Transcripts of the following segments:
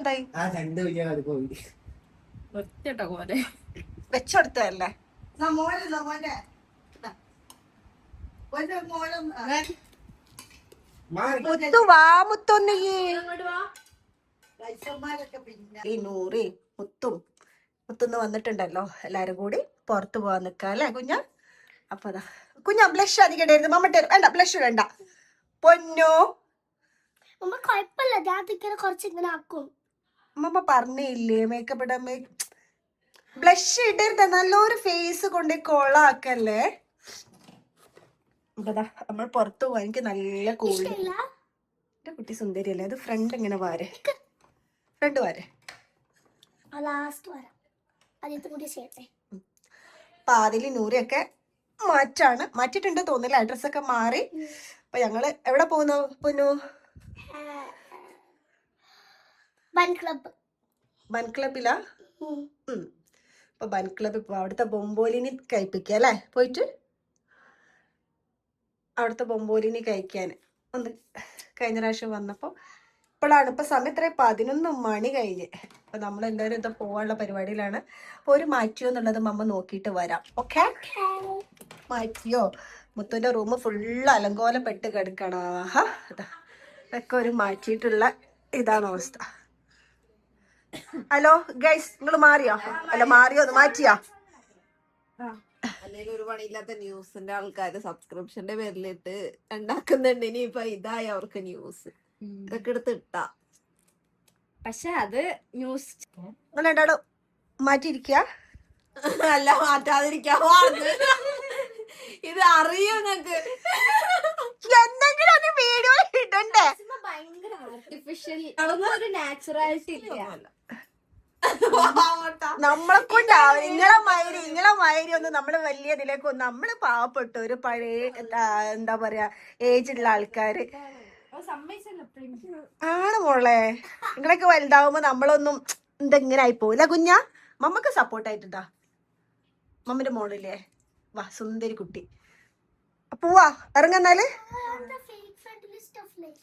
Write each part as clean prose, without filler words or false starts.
എന്തായി വെച്ചെടുത്തല്ലേ മുത്തു വാ മുത്തൊന്ന് ഈ നൂറി മുത്തുന്ന് വന്നിട്ടുണ്ടല്ലോ. എല്ലാരും കൂടി പുറത്തു പോവാൻ നിക്കാം അല്ലെ കുഞ്ഞ? അപ്പൊ അതാ കുഞ്ഞ ബ്ലഷ് അധികം ഇടരുത്. മമ്മട്ട് വേണ്ട, ബ്ലഷ് വേണ്ട പൊന്നു. അമ്മ പറഞ്ഞില്ലേ മേക്കപ്പ് ഇടാൻ. ബ്ലഷ് ഇടരുത്, നല്ലൊരു ഫേസ് കൊണ്ട് കൊളാക്കല്ലേ. നമ്മൾ പുറത്തു പോവാൻ എനിക്ക് നല്ല കൂള്. എന്റെ കുട്ടി സുന്ദരിയല്ലേ? അത് ഫ്രണ്ട് ഇങ്ങനെ വാരെ, ഫ്രണ്ട് വാരെ. അപ്പൊ അതില് നൂറിയൊക്കെ മാറ്റിട്ടുണ്ട് തോന്നില്ല. അഡ്രസ്സൊക്കെ മാറി. അപ്പൊ ഞങ്ങള് എവിടെ പോകുന്നു പൊന്നു? ബൻ ക്ലബിലാ. അപ്പൊ ബൻ ക്ലബിൽ പോ. അവിടുത്തെ ബൊമ്പോലിനി കഴിപ്പിക്കുക അല്ലേ? പോയിട്ട് അവിടുത്തെ ബൊമ്പോലിനി കഴിക്കാൻ ഒന്ന് കഴിഞ്ഞ പ്രാവശ്യം വന്നപ്പോ. ഇപ്പോഴാണ് ഇപ്പൊ സമയം എത്ര? 11 മണി കഴിഞ്ഞ്. അപ്പൊ നമ്മളെല്ലാവരും എന്താ പോവാനുള്ള പരിപാടിയിലാണ്. അപ്പൊ ഒരു മാറ്റിയോ എന്നുള്ളത് മമ്മ നോക്കിയിട്ട് വരാം. ഓക്കെ? മാറ്റിയോ? മുത്തുവിന്റെ റൂം ഫുള്ള് അലങ്കോലപ്പെട്ട് കിടക്കണ. ഇതൊക്കെ ഒരു മാറ്റിയിട്ടുള്ള ഇതാണ് അവസ്ഥ. ഹലോ ഗൈസ്, നിങ്ങൾ മാറിയോ? അല്ല മാറിയോ? മാറ്റിയാ? അല്ലെങ്കിൽ ഒരു പണിയില്ലാത്ത ന്യൂസിന്റെ ആൾക്കാര് സബ്സ്ക്രിപ്ഷന്റെ പേരിലിട്ട് ഉണ്ടാക്കുന്നുണ്ട്. ഇനിയിപ്പൊ ഇതായി അവർക്ക് ന്യൂസ് ഇതൊക്കെ എടുത്ത് ഇട്ടാ. പക്ഷെ അത് ന്യൂസ് നിങ്ങൾ രണ്ടാളും മാറ്റിയിരിക്ക. അല്ല മാറ്റാതിരിക്കാമോ? ഇത് അറിയോ നിങ്ങക്ക്? എന്തെങ്കിലും ഒരു വീഡിയോ ഇടണ്ടേ? ഭയങ്കര ആർട്ടിഫിഷ്യൽ, ഒരു നാച്ചുറാലിറ്റി ഇല്ല. നമ്മളെ കൊണ്ടാവും. നിങ്ങളെ മൈരി ഒന്നും നമ്മള് വലിയ ഇതിലേക്കൊന്നും. നമ്മള് പാവപ്പെട്ടു ഒരു പഴയ എന്താ പറയാ ഏജുള്ള ആൾക്കാര് ആണ് മോളെ. നിങ്ങളൊക്കെ വലുതാവുമ്പോ നമ്മളൊന്നും എന്തെങ്ങനെ ആയി പോവില്ല കുഞ്ഞ. മമ്മക്ക് സപ്പോർട്ടായിട്ടുണ്ടാ. മമ്മിന്റെ മോളില്ലേ? വാ സുന്ദരി കുട്ടി. പോവാ ഇറങ്ങന്നാല്.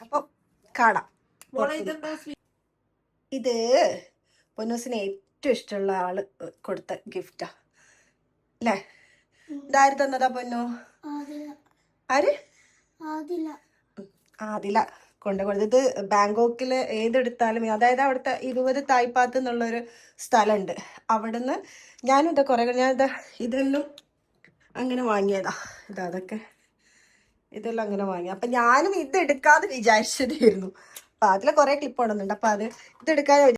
അപ്പൊ കാണാം. ഇത് പൊന്നൂസിന് ഏറ്റവും ഇഷ്ടമുള്ള ആള് കൊടുത്ത ഗിഫ്റ്റാ അല്ലേ? ഇതാര് തന്നതാ പൊന്നു? ആര്? ആദില കൊണ്ടുകൊടുത്തത്. ബാങ്കോക്കില് ഏതെടുത്താലും, അതായത് അവിടുത്തെ 20 തായ്പാത്ത് എന്നുള്ളൊരു സ്ഥലമുണ്ട്. അവിടുന്ന് ഞാനും ഇതാ കുറെ ഇതെല്ലാം അങ്ങനെ വാങ്ങിയതാ. അതൊക്കെ ഇതെല്ലാം അങ്ങനെ വാങ്ങി. അപ്പൊ ഞാനും ഇത് എടുക്കാന്ന് വിചാരിച്ചതായിരുന്നു. അപ്പൊ അതിലെ കുറെ ക്ലിപ്പ് ഉണ്ടെന്നുണ്ട്. അപ്പൊ ഇതെടുക്കാൻ